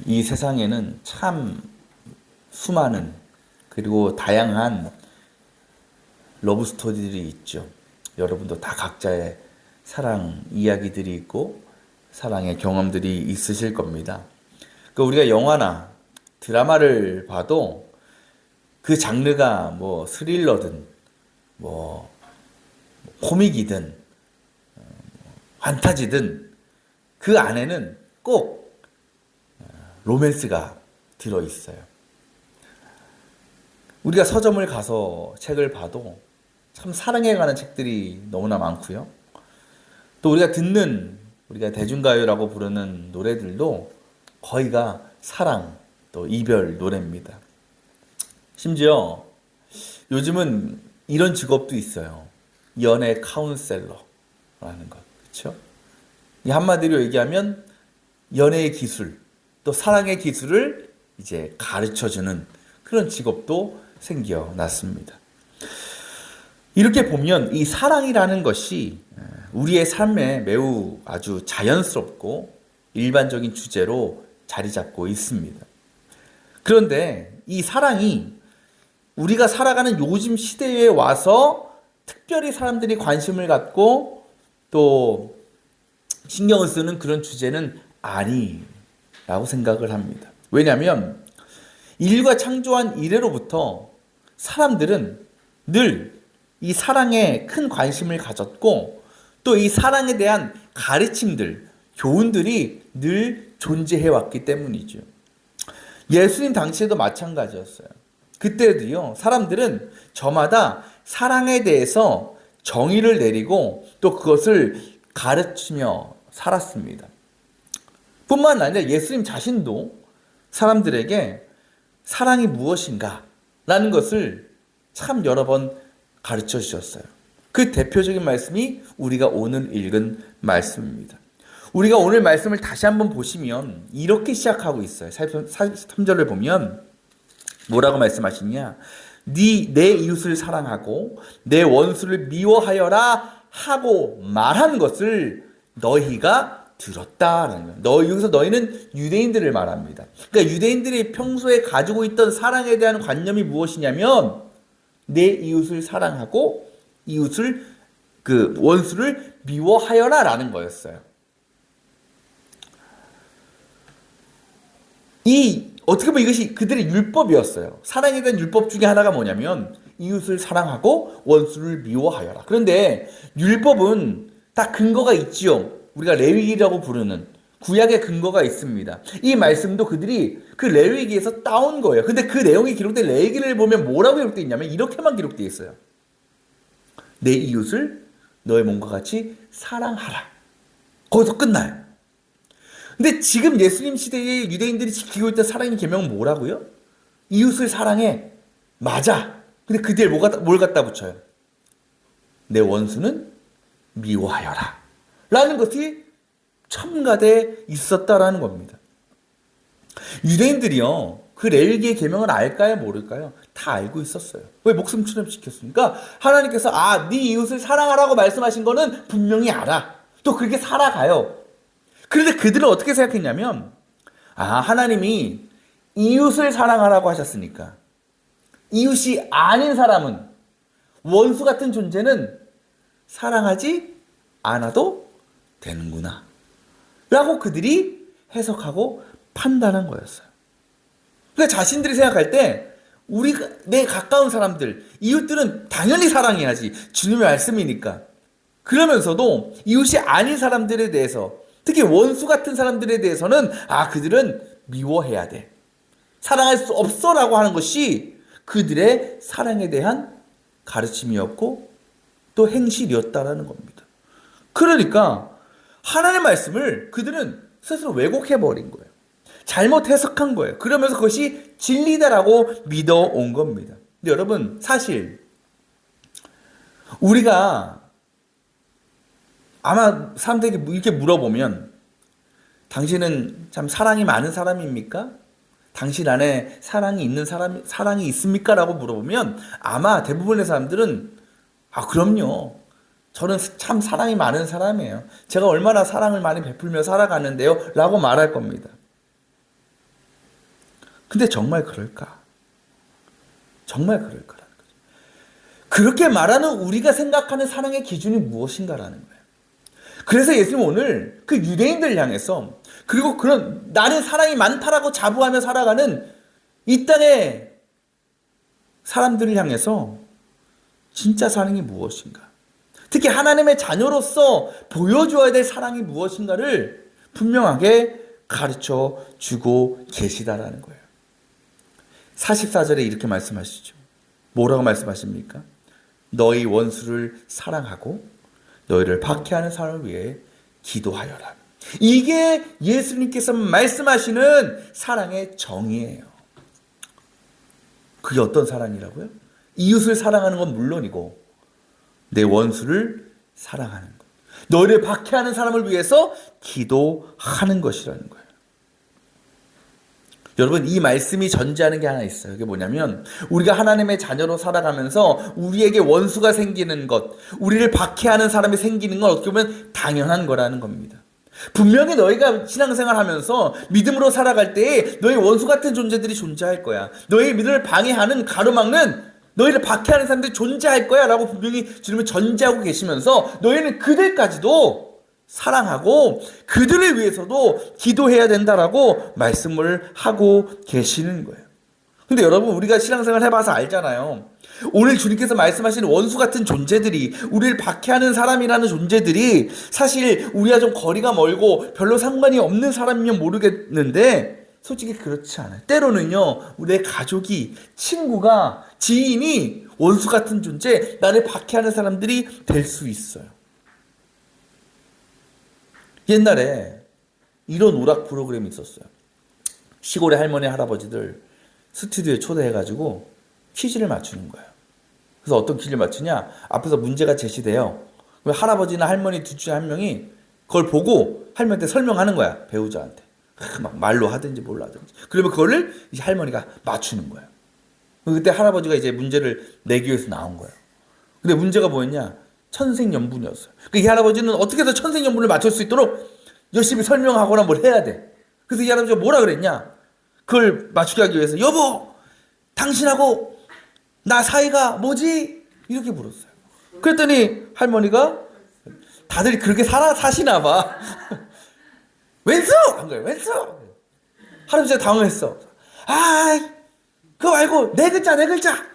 이 세상에는 참 수많은 그리고 다양한 러브 스토리들이 있죠. 여러분도 다 각자의 사랑 이야기들이 있고 사랑의 경험들이 있으실 겁니다. 그러니까 우리가 영화나 드라마를 봐도 그 장르가 뭐 스릴러든 뭐 코믹이든 판타지든 그 안에는 꼭 로맨스가 들어있어요. 우리가 서점을 가서 책을 봐도 참 사랑에 관한 책들이 너무나 많고요. 또 우리가 대중가요라고 부르는 노래들도 거의가 사랑, 또 이별 노래입니다. 심지어 요즘은 이런 직업도 있어요. 연애 카운셀러라는 것. 그렇죠? 이 한마디로 얘기하면 연애의 기술, 또 사랑의 기술을 이제 가르쳐주는 그런 직업도 생겨났습니다. 이렇게 보면 이 사랑이라는 것이 우리의 삶에 매우 아주 자연스럽고 일반적인 주제로 자리 잡고 있습니다. 그런데 이 사랑이 우리가 살아가는 요즘 시대에 와서 특별히 사람들이 관심을 갖고 또 신경을 쓰는 그런 주제는 아니라고 생각을 합니다. 왜냐하면 인류가 창조한 이래로부터 사람들은 늘 이 사랑에 큰 관심을 가졌고 또 이 사랑에 대한 가르침들, 교훈들이 늘 존재해 왔기 때문이죠. 예수님 당시에도 마찬가지였어요. 그때도요, 사람들은 저마다 사랑에 대해서 정의를 내리고 또 그것을 가르치며 살았습니다. 뿐만 아니라 예수님 자신도 사람들에게 사랑이 무엇인가 라는 것을 참 여러 번 가르쳐 주셨어요. 그 대표적인 말씀이 우리가 오늘 읽은 말씀입니다. 우리가 오늘 말씀을 다시 한번 보시면 이렇게 시작하고 있어요. 43절을 보면 뭐라고 말씀하시냐? 내 이웃을 사랑하고 내 원수를 미워하여라 하고 말한 것을 너희가 들었다라는 거예요. 여기서 너희는 유대인들을 말합니다. 그러니까 유대인들이 평소에 가지고 있던 사랑에 대한 관념이 무엇이냐면 내 이웃을 사랑하고 원수를 미워하여라라는 거였어요. 어떻게 보면 이것이 그들의 율법이었어요. 사랑에 대한 율법 중에 하나가 뭐냐면 이웃을 사랑하고 원수를 미워하여라. 그런데 율법은 다 근거가 있지요. 우리가 레위기라고 부르는 구약의 근거가 있습니다. 이 말씀도 그들이 그 레위기에서 따온 거예요. 근데 그 내용이 기록된 레위기를 보면 뭐라고 기록되어 있냐면 이렇게만 기록되어 있어요. 내 이웃을 너의 몸과 같이 사랑하라. 거기서 끝나요. 근데 지금 예수님 시대에 유대인들이 지키고 있던 사랑의 계명은 뭐라고요? 이웃을 사랑해. 맞아. 근데 그 뒤에 뭘 갖다 붙여요? 내 원수는 미워하여라. 라는 것이 첨가돼 있었다라는 겁니다. 유대인들이요, 그 레위기의 계명을 알까요, 모를까요? 다 알고 있었어요. 왜 목숨처럼 지켰습니까? 하나님께서 네 이웃을 사랑하라고 말씀하신 거는 분명히 알아. 또 그렇게 살아가요. 그런데 그들은 어떻게 생각했냐면 하나님이 이웃을 사랑하라고 하셨으니까 이웃이 아닌 사람은, 원수 같은 존재는 사랑하지 않아도 되는구나 라고 그들이 해석하고 판단한 거였어요. 그러니까 자신들이 생각할 때 내 가까운 사람들, 이웃들은 당연히 사랑해야지. 주님의 말씀이니까. 그러면서도 이웃이 아닌 사람들에 대해서, 특히 원수 같은 사람들에 대해서는 그들은 미워해야 돼. 사랑할 수 없어라고 하는 것이 그들의 사랑에 대한 가르침이었고 또 행실이었다라는 겁니다. 그러니까 하나님의 말씀을 그들은 스스로 왜곡해버린 거예요. 잘못 해석한 거예요. 그러면서 그것이 진리다라고 믿어온 겁니다. 근데 여러분, 사실 우리가 아마 사람들에게 이렇게 물어보면 당신은 참 사랑이 많은 사람입니까? 당신 안에 사랑이 있습니까? 라고 물어보면 아마 대부분의 사람들은 그럼요. 저는 참 사랑이 많은 사람이에요. 제가 얼마나 사랑을 많이 베풀며 살아가는데요. 라고 말할 겁니다. 근데 정말 그럴까? 정말 그럴까라는 거죠. 그렇게 말하는 우리가 생각하는 사랑의 기준이 무엇인가라는 거예요. 그래서 예수님 오늘 그 유대인들 향해서, 그리고 그런 나는 사랑이 많다라고 자부하며 살아가는 이 땅의 사람들을 향해서 진짜 사랑이 무엇인가, 특히 하나님의 자녀로서 보여줘야 될 사랑이 무엇인가를 분명하게 가르쳐 주고 계시다라는 거예요. 44절에 이렇게 말씀하시죠. 뭐라고 말씀하십니까? 너희 원수를 사랑하고 너희를 박해하는 사람을 위해 기도하여라. 이게 예수님께서 말씀하시는 사랑의 정의예요. 그게 어떤 사랑이라고요? 이웃을 사랑하는 건 물론이고 내 원수를 사랑하는 것, 너희를 박해하는 사람을 위해서 기도하는 것이라는 거예요. 여러분, 이 말씀이 전제하는 게 하나 있어요. 그게 뭐냐면 우리가 하나님의 자녀로 살아가면서 우리에게 원수가 생기는 것, 우리를 박해하는 사람이 생기는 건 어떻게 보면 당연한 거라는 겁니다. 분명히 너희가 신앙생활 하면서 믿음으로 살아갈 때에 너희 원수 같은 존재들이 존재할 거야. 너희 믿음을 방해하는, 가로막는, 너희를 박해하는 사람들이 존재할 거야 라고 분명히 주님은 전제하고 계시면서 너희는 그들까지도 사랑하고 그들을 위해서도 기도해야 된다라고 말씀을 하고 계시는 거예요. 근데 여러분, 우리가 신앙생활 해봐서 알잖아요. 오늘 주님께서 말씀하시는 원수 같은 존재들이, 우리를 박해하는 사람이라는 존재들이 사실 우리와 좀 거리가 멀고 별로 상관이 없는 사람이면 모르겠는데 솔직히 그렇지 않아요. 때로는요, 우리의 가족이, 친구가, 지인이 원수 같은 존재, 나를 박해하는 사람들이 될 수 있어요. 옛날에 이런 오락 프로그램이 있었어요. 시골의 할머니, 할아버지들 스튜디오에 초대해가지고 퀴즈를 맞추는 거예요. 그래서 어떤 퀴즈를 맞추냐? 앞에서 문제가 제시돼요. 할아버지나 할머니 둘 중에 한 명이 그걸 보고 할머니한테 설명하는 거야. 배우자한테. 막 말로 하든지 뭘로 하든지. 그러면 그거를 이제 할머니가 맞추는 거예요. 그때 할아버지가 이제 문제를 내기 위해서 나온 거예요. 근데 문제가 뭐였냐? 천생연분이었어요. 이 할아버지는 어떻게 해서 천생연분을 맞출 수 있도록 열심히 설명하거나 뭘 해야 돼. 그래서 이 할아버지가 뭐라 그랬냐? 그걸 맞추게 하기 위해서, 여보, 당신하고 나 사이가 뭐지? 이렇게 물었어요. 그랬더니 할머니가, 다들 그렇게 사시나 봐. 왼수! 한 거예요. 왼수! 할아버지가 당황했어. 그거 말고 네 글자.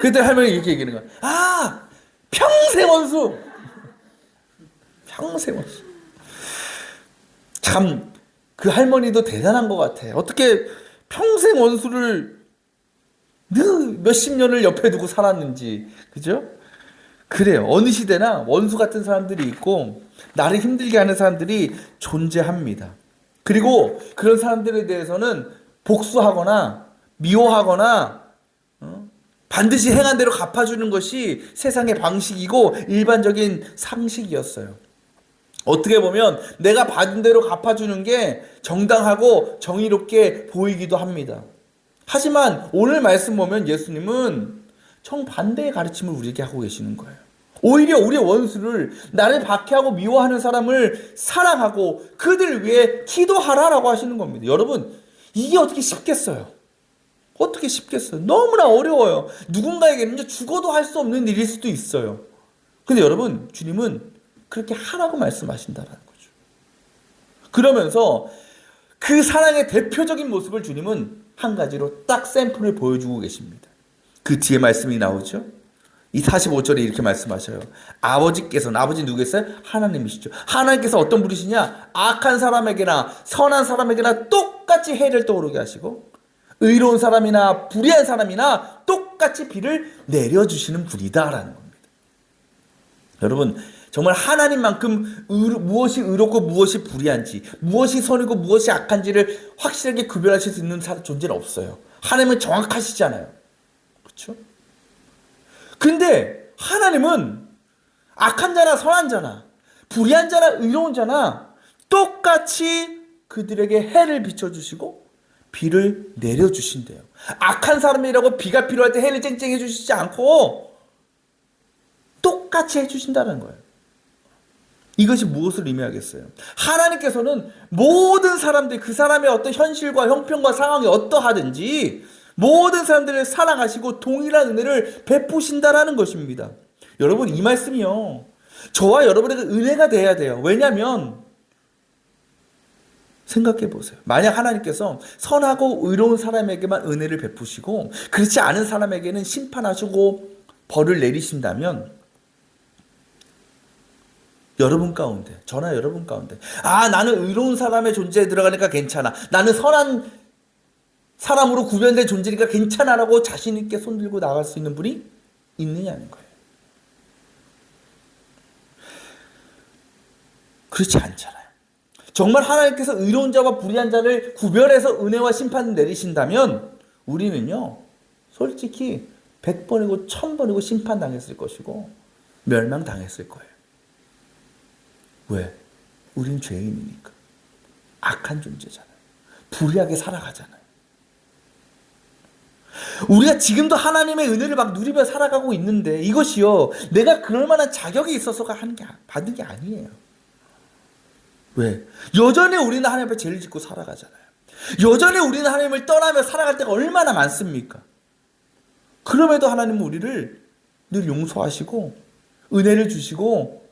그때 할머니가 이렇게 얘기하는 거야. 평생 원수. 평생 원수. 참, 그 할머니도 대단한 것 같아. 어떻게 평생 원수를 몇십 년을 옆에 두고 살았는지. 그죠? 그래요. 어느 시대나 원수 같은 사람들이 있고 나를 힘들게 하는 사람들이 존재합니다. 그리고 그런 사람들에 대해서는 복수하거나 미워하거나 반드시 행한 대로 갚아주는 것이 세상의 방식이고 일반적인 상식이었어요. 어떻게 보면 내가 받은 대로 갚아주는 게 정당하고 정의롭게 보이기도 합니다. 하지만 오늘 말씀 보면 예수님은 정반대의 가르침을 우리에게 하고 계시는 거예요. 오히려 우리의 원수를, 나를 박해하고 미워하는 사람을 사랑하고 그들 위해 기도하라라고 하시는 겁니다. 여러분, 이게 어떻게 쉽겠어요? 어떻게 쉽겠어요? 너무나 어려워요. 누군가에게는 죽어도 할 수 없는 일일 수도 있어요. 근데 여러분, 주님은 그렇게 하라고 말씀하신다는 거죠. 그러면서 그 사랑의 대표적인 모습을 주님은 한 가지로 딱 샘플을 보여주고 계십니다. 그 뒤에 말씀이 나오죠. 이 45절에 이렇게 말씀하셔요. 아버지께서는, 아버지 누구겠어요? 하나님이시죠. 하나님께서 어떤 분이시냐? 악한 사람에게나 선한 사람에게나 똑같이 해를 떠오르게 하시고 의로운 사람이나 불의한 사람이나 똑같이 비를 내려주시는 분이다라는 겁니다. 여러분, 정말 하나님만큼 무엇이 의롭고 무엇이 불의한지, 무엇이 선이고 무엇이 악한지를 확실하게 구별하실 수 있는 존재는 없어요. 하나님은 정확하시잖아요. 그렇죠? 근데 하나님은 악한 자나 선한 자나 불의한 자나 의로운 자나 똑같이 그들에게 해를 비춰주시고 비를 내려주신대요. 악한 사람이라고 비가 필요할 때 해를 쨍쨍 해주시지 않고 똑같이 해주신다는 거예요. 이것이 무엇을 의미하겠어요? 하나님께서는 모든 사람들, 그 사람의 어떤 현실과 형편과 상황이 어떠하든지 모든 사람들을 사랑하시고 동일한 은혜를 베푸신다라는 것입니다. 여러분, 이 말씀이요, 저와 여러분에게 은혜가 돼야 돼요. 왜냐하면 생각해 보세요. 만약 하나님께서 선하고 의로운 사람에게만 은혜를 베푸시고 그렇지 않은 사람에게는 심판하시고 벌을 내리신다면, 여러분 가운데, 저나 여러분 가운데, 나는 의로운 사람의 존재에 들어가니까 괜찮아, 나는 선한 사람으로 구별된 존재니까 괜찮아라고 자신 있게 손들고 나갈 수 있는 분이 있느냐는 거예요. 그렇지 않잖아요. 정말 하나님께서 의로운 자와 불의한 자를 구별해서 은혜와 심판을 내리신다면 우리는요, 솔직히 100번이고 1000번이고 심판당했을 것이고 멸망당했을 거예요. 왜? 우린 죄인이니까. 악한 존재잖아요. 불의하게 살아가잖아요. 우리가 지금도 하나님의 은혜를 막 누리며 살아가고 있는데 이것이요, 내가 그럴 만한 자격이 있어서가 받은 게 아니에요. 왜? 여전히 우리는 하나님 앞에 죄를 짓고 살아가잖아요. 여전히 우리는 하나님을 떠나며 살아갈 때가 얼마나 많습니까? 그럼에도 하나님은 우리를 늘 용서하시고 은혜를 주시고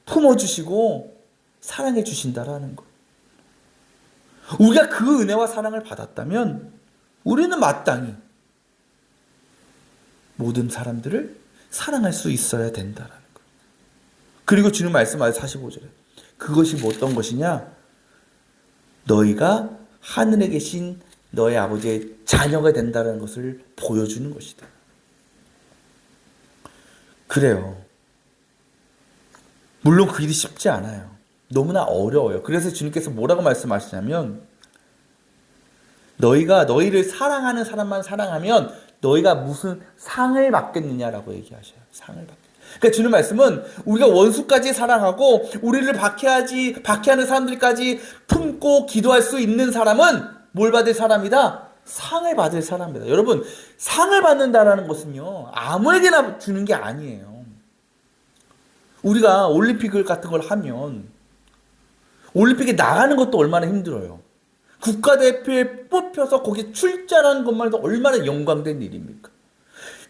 품어주시고 사랑해 주신다라는 것. 우리가 그 은혜와 사랑을 받았다면 우리는 마땅히 모든 사람들을 사랑할 수 있어야 된다라는 것. 그리고 주님 말씀하세요. 45절에 그것이 뭐 어떤 것이냐? 너희가 하늘에 계신 너의 아버지의 자녀가 된다는 것을 보여주는 것이다. 그래요. 물론 그 일이 쉽지 않아요. 너무나 어려워요. 그래서 주님께서 뭐라고 말씀하시냐면, 너희가 너희를 사랑하는 사람만 사랑하면 너희가 무슨 상을 받겠느냐라고 얘기하셔요. 상을 받겠느냐. 그러니까 주는 말씀은 우리가 원수까지 사랑하고 우리를 박해하는 사람들까지 품고 기도할 수 있는 사람은 뭘 받을 사람이다? 상을 받을 사람이다. 여러분, 상을 받는다라는 것은요, 아무에게나 주는 게 아니에요. 우리가 올림픽 같은 걸 하면 올림픽에 나가는 것도 얼마나 힘들어요. 국가대표에 뽑혀서 거기 출전하는 것만 해도 얼마나 영광된 일입니까?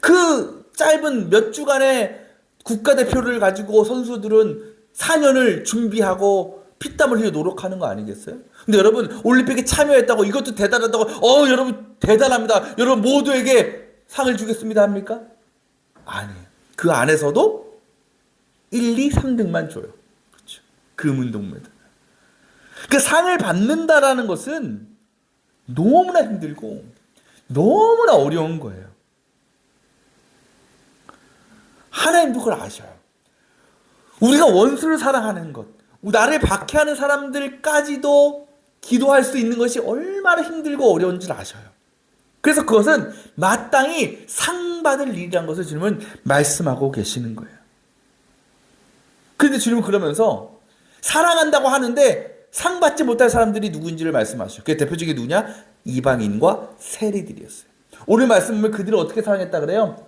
그 짧은 몇 주간의 국가대표를 가지고 선수들은 4년을 준비하고 피땀을 흘려 노력하는 거 아니겠어요? 근데 여러분, 올림픽에 참여했다고 이것도 대단하다고 여러분 대단합니다, 여러분 모두에게 상을 주겠습니다 합니까? 아니에요. 그 안에서도 1, 2, 3등만 줘요. 그렇죠? 금은 동메달. 그 상을 받는다라는 것은 너무나 힘들고 너무나 어려운 거예요. 하나님도 그걸 아셔요. 우리가 원수를 사랑하는 것, 나를 박해하는 사람들까지도 기도할 수 있는 것이 얼마나 힘들고 어려운 줄 아셔요. 그래서 그것은 마땅히 상 받을 일이라는 것을 주님은 말씀하고 계시는 거예요. 그런데 주님은 그러면서 사랑한다고 하는데 상 받지 못할 사람들이 누구인지를 말씀하셔요. 그게 대표적인 누구냐? 이방인과 세리들이었어요. 오늘 말씀 보면 그들을 어떻게 사랑했다 그래요?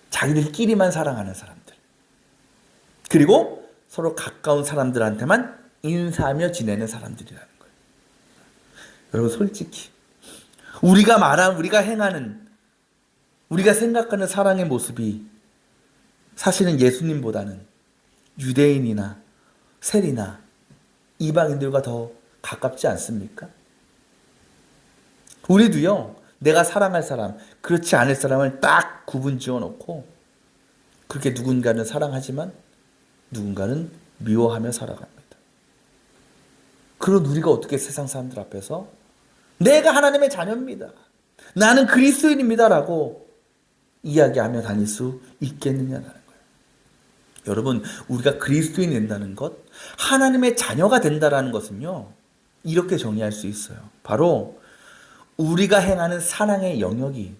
자기들끼리만 사랑하는 사람들, 그리고 서로 가까운 사람들한테만 인사하며 지내는 사람들이라는 거예요. 여러분, 솔직히 우리가 말한, 우리가 행하는, 우리가 생각하는 사랑의 모습이 사실은 예수님보다는 유대인이나 세리나 이방인들과 더 가깝지 않습니까? 우리도요, 내가 사랑할 사람, 그렇지 않을 사람을 딱 구분 지어놓고 그렇게 누군가는 사랑하지만 누군가는 미워하며 살아갑니다. 그런 우리가 어떻게 세상 사람들 앞에서 내가 하나님의 자녀입니다, 나는 그리스도인입니다 라고 이야기하며 다닐 수 있겠느냐라는 거예요. 여러분, 우리가 그리스도인이 된다는 것, 하나님의 자녀가 된다는 것은요, 이렇게 정의할 수 있어요. 바로 우리가 행하는 사랑의 영역이,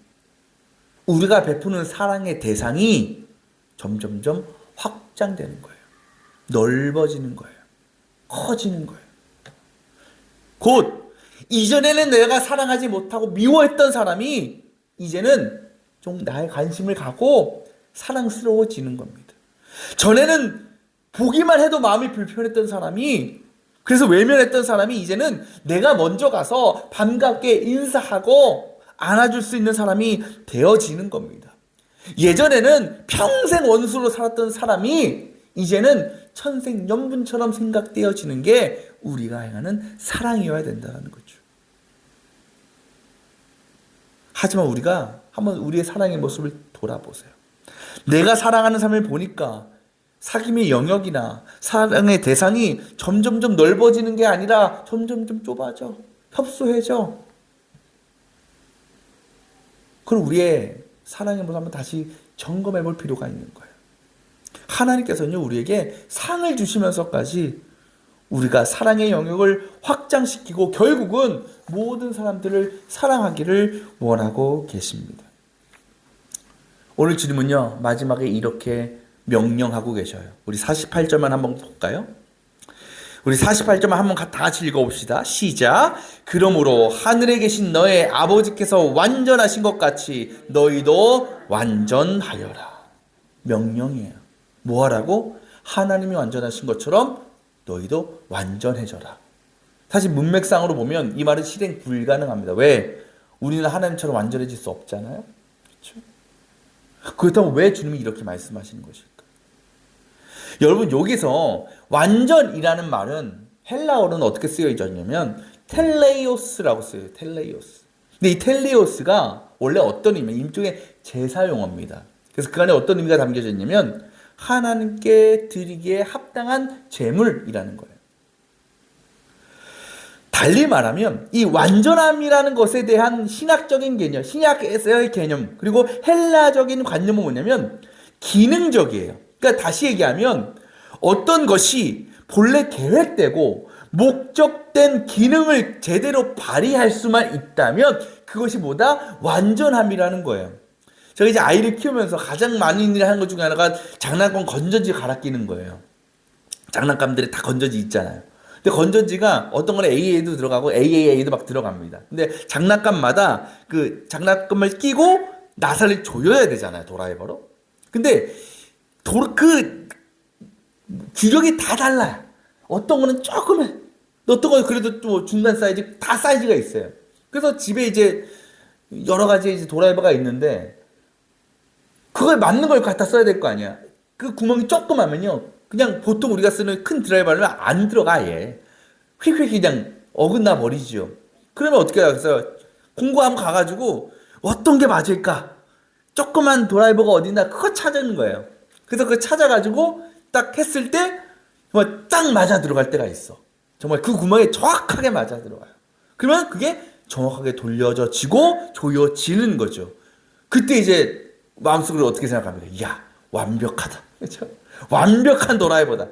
우리가 베푸는 사랑의 대상이 점점점 확장되는 거예요. 넓어지는 거예요. 커지는 거예요. 곧 이전에는 내가 사랑하지 못하고 미워했던 사람이 이제는 좀 나의 관심을 갖고 사랑스러워지는 겁니다. 전에는 보기만 해도 마음이 불편했던 사람이, 그래서 외면했던 사람이 이제는 내가 먼저 가서 반갑게 인사하고 안아줄 수 있는 사람이 되어지는 겁니다. 예전에는 평생 원수로 살았던 사람이 이제는 천생연분처럼 생각되어지는 게 우리가 행하는 사랑이어야 된다는 거죠. 하지만 우리가 한번 우리의 사랑의 모습을 돌아보세요. 내가 사랑하는 사람을 보니까 사귐의 영역이나 사랑의 대상이 점점점 넓어지는 게 아니라 점점점 좁아져. 협소해져. 그럼 우리의 사랑의 모습을 한번 다시 점검해 볼 필요가 있는 거예요. 하나님께서는요, 우리에게 상을 주시면서까지 우리가 사랑의 영역을 확장시키고 결국은 모든 사람들을 사랑하기를 원하고 계십니다. 오늘 주님은요, 마지막에 이렇게 명령하고 계셔요. 우리 48절만 한번 볼까요? 우리 48절만 한번 다 같이 읽어봅시다. 시작. 그러므로 하늘에 계신 너의 아버지께서 완전하신 것 같이 너희도 완전하여라. 명령이에요. 뭐 하라고? 하나님이 완전하신 것처럼 너희도 완전해져라. 사실 문맥상으로 보면 이 말은 실행 불가능합니다. 왜? 우리는 하나님처럼 완전해질 수 없잖아요. 그렇죠? 그렇다면 왜 주님이 이렇게 말씀하시는 것일까? 여러분, 여기서 완전이라는 말은 헬라어로는 어떻게 쓰여졌냐면 텔레이오스라고 쓰여요. 텔레이오스. 근데 이 텔레이오스가 원래 어떤 의미? 일종의 제사용어입니다. 그래서 그 안에 어떤 의미가 담겨져 있냐면 하나님께 드리기에 합당한 제물이라는 거예요. 달리 말하면 이 완전함이라는 것에 대한 신학적인 개념, 신약에서의 개념, 그리고 헬라적인 관념은 뭐냐면 기능적이에요. 그러니까 다시 얘기하면 어떤 것이 본래 계획되고 목적된 기능을 제대로 발휘할 수만 있다면 그것이 뭐다? 완전함이라는 거예요. 제가 이제 아이를 키우면서 가장 많이 하는 것 중에 하나가 장난감 건전지 갈아 끼는 거예요. 장난감들이 다 건전지 있잖아요. 근데 건전지가 어떤 거는 AA도 들어가고 AAA도 막 들어갑니다. 근데 장난감마다 그 장난감을 끼고 나사를 조여야 되잖아요, 드라이버로. 근데 그 규격이 다 달라요. 어떤 거는 조금해, 어떤 거는 그래도 또 중간 사이즈, 다 사이즈가 있어요. 그래서 집에 이제 여러 가지 이제 드라이버가 있는데 그걸 맞는 걸 갖다 써야 될 거 아니야. 그 구멍이 조그마면요, 그냥 보통 우리가 쓰는 큰 드라이버는 안 들어가, 아예. 휙휙 그냥 어긋나 버리죠. 그러면 어떻게 하겠어요? 공구 한번 가가지고 어떤 게 맞을까? 조그만 드라이버가 어디나 그거 찾는 거예요. 그래서 그거 찾아가지고 딱 했을 때 정말 딱 맞아 들어갈 때가 있어. 정말 그 구멍에 정확하게 맞아 들어가요. 그러면 그게 정확하게 돌려지고 조여지는 거죠. 그때 이제 마음속으로 어떻게 생각합니까? 이야, 완벽하다. 그렇죠? 완벽한 드라이버다.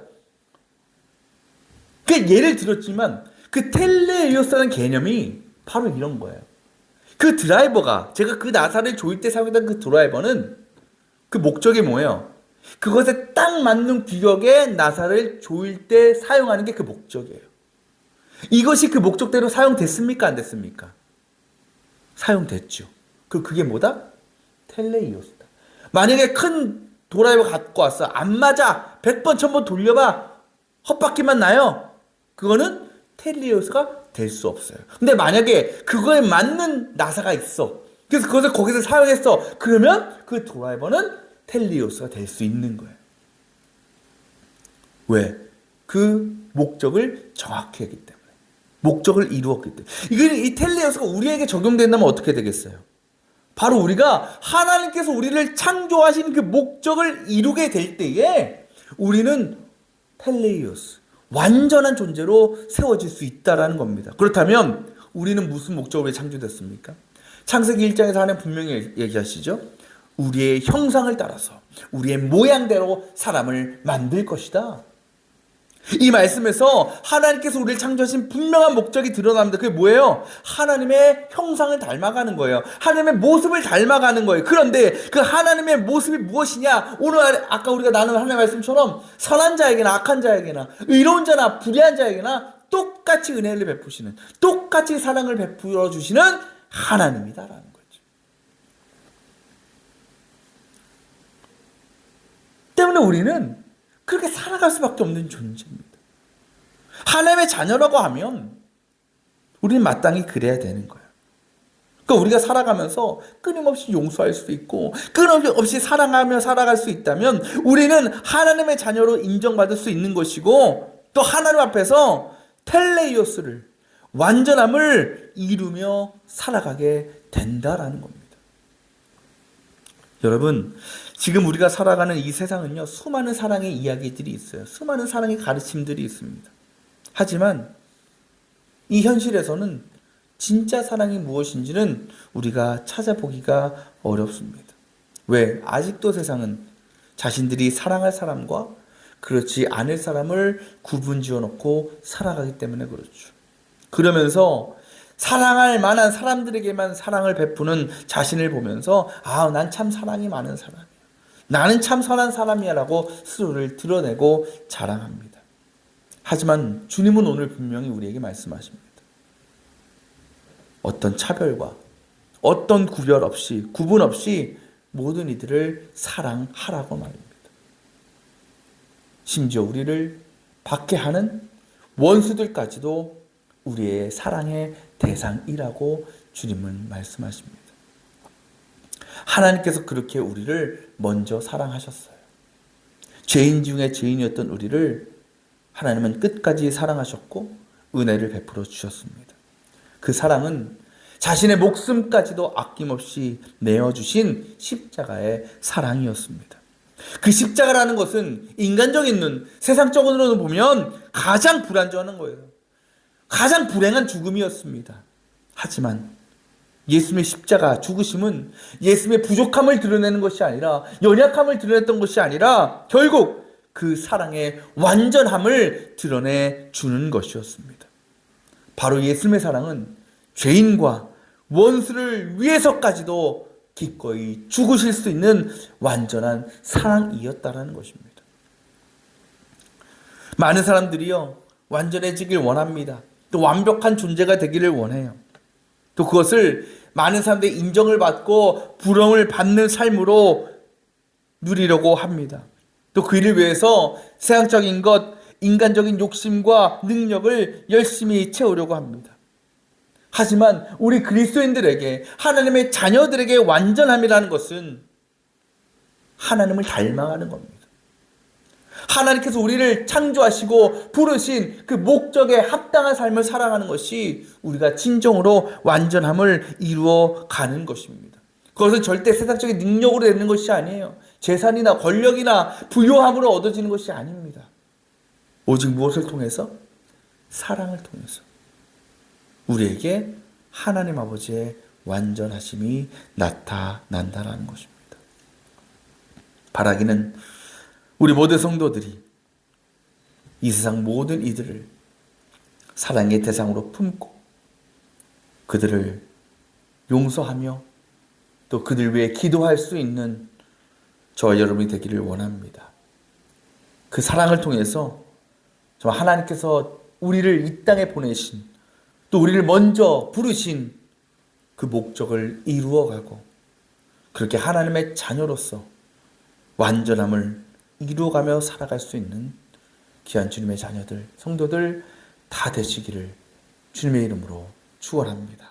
그 예를 들었지만 그 텔레이오스라는 개념이 바로 이런 거예요. 그 드라이버가, 제가 그 나사를 조일 때 사용했던 그 드라이버는 그 목적이 뭐예요? 그것에 딱 맞는 규격의 나사를 조일 때 사용하는 게 그 목적이에요. 이것이 그 목적대로 사용됐습니까? 안 됐습니까? 사용됐죠. 그게 뭐다? 텔레이오스다. 만약에 큰 드라이버 갖고 왔어. 안 맞아. 100번, 1000번 돌려봐. 헛바퀴만 나요. 그거는 텔레이오스가 될 수 없어요. 근데 만약에 그거에 맞는 나사가 있어. 그래서 그것을 거기서 사용했어. 그러면 그 드라이버는 텔레이오스가 될 수 있는 거예요. 왜? 그 목적을 정확히 했기 때문에. 목적을 이루었기 때문에. 이 텔레이오스가 우리에게 적용된다면 어떻게 되겠어요? 바로 우리가 하나님께서 우리를 창조하신 그 목적을 이루게 될 때에 우리는 텔레이오스, 완전한 존재로 세워질 수 있다는 겁니다. 그렇다면 우리는 무슨 목적으로 창조됐습니까? 창세기 1장에서 하나님 분명히 얘기하시죠. 우리의 형상을 따라서 우리의 모양대로 사람을 만들 것이다. 이 말씀에서 하나님께서 우리를 창조하신 분명한 목적이 드러납니다. 그게 뭐예요? 하나님의 형상을 닮아가는 거예요. 하나님의 모습을 닮아가는 거예요. 그런데 그 하나님의 모습이 무엇이냐? 오늘 아까 우리가 나눈 하나님의 말씀처럼 선한 자에게나 악한 자에게나 의로운 자나 불의한 자에게나 똑같이 은혜를 베푸시는, 똑같이 사랑을 베풀어 주시는 하나님이다라는 거죠. 때문에 우리는 그렇게 살아갈 수밖에 없는 존재입니다. 하나님의 자녀라고 하면 우리는 마땅히 그래야 되는 거예요. 그러니까 우리가 살아가면서 끊임없이 용서할 수 있고 끊임없이 사랑하며 살아갈 수 있다면 우리는 하나님의 자녀로 인정받을 수 있는 것이고 또 하나님 앞에서 텔레이오스를 완전함을 이루며 살아가게 된다라는 겁니다. 여러분, 지금 우리가 살아가는 이 세상은요, 수많은 사랑의 이야기들이 있어요. 수많은 사랑의 가르침들이 있습니다. 하지만 이 현실에서는 진짜 사랑이 무엇인지는 우리가 찾아보기가 어렵습니다. 왜? 아직도 세상은 자신들이 사랑할 사람과 그렇지 않을 사람을 구분 지어놓고 살아가기 때문에 그렇죠. 그러면서 사랑할 만한 사람들에게만 사랑을 베푸는 자신을 보면서 난 참 사랑이 많은 사람이야. 나는 참 선한 사람이야 라고 스스로를 드러내고 자랑합니다. 하지만 주님은 오늘 분명히 우리에게 말씀하십니다. 어떤 차별과 어떤 구별 없이 구분 없이 모든 이들을 사랑하라고 말입니다. 심지어 우리를 박해하는 원수들까지도 우리의 사랑의 대상이라고 주님은 말씀하십니다. 하나님께서 그렇게 우리를 먼저 사랑하셨어요. 죄인 중에 죄인이었던 우리를 하나님은 끝까지 사랑하셨고 은혜를 베풀어 주셨습니다. 그 사랑은 자신의 목숨까지도 아낌없이 내어주신 십자가의 사랑이었습니다. 그 십자가라는 것은 인간적인 눈, 세상적으로는 보면 가장 불완전한 거예요. 가장 불행한 죽음이었습니다. 하지만 예수님의 십자가 죽으심은 예수님의 부족함을 드러내는 것이 아니라 연약함을 드러냈던 것이 아니라 결국 그 사랑의 완전함을 드러내 주는 것이었습니다. 바로 예수님의 사랑은 죄인과 원수를 위해서까지도 기꺼이 죽으실 수 있는 완전한 사랑이었다라는 것입니다. 많은 사람들이요, 완전해지길 원합니다. 또 완벽한 존재가 되기를 원해요. 또 그것을 많은 사람들의 인정을 받고 부러움을 받는 삶으로 누리려고 합니다. 또 그 일을 위해서 세상적인 것, 인간적인 욕심과 능력을 열심히 채우려고 합니다. 하지만 우리 그리스도인들에게, 하나님의 자녀들에게 완전함이라는 것은 하나님을 닮아가는 겁니다. 하나님께서 우리를 창조하시고 부르신 그 목적에 합당한 삶을 살아가는 것이 우리가 진정으로 완전함을 이루어 가는 것입니다. 그것은 절대 세상적인 능력으로 되는 것이 아니에요. 재산이나 권력이나 부요함으로 얻어지는 것이 아닙니다. 오직 무엇을 통해서? 사랑을 통해서 우리에게 하나님 아버지의 완전하심이 나타난다는 것입니다. 바라기는 우리 모든 성도들이 이 세상 모든 이들을 사랑의 대상으로 품고 그들을 용서하며 또 그들 위해 기도할 수 있는 저와 여러분이 되기를 원합니다. 그 사랑을 통해서 정말 하나님께서 우리를 이 땅에 보내신 또 우리를 먼저 부르신 그 목적을 이루어가고 그렇게 하나님의 자녀로서 완전함을 이루어가며 살아갈 수 있는 귀한 주님의 자녀들, 성도들 다 되시기를 주님의 이름으로 축원합니다.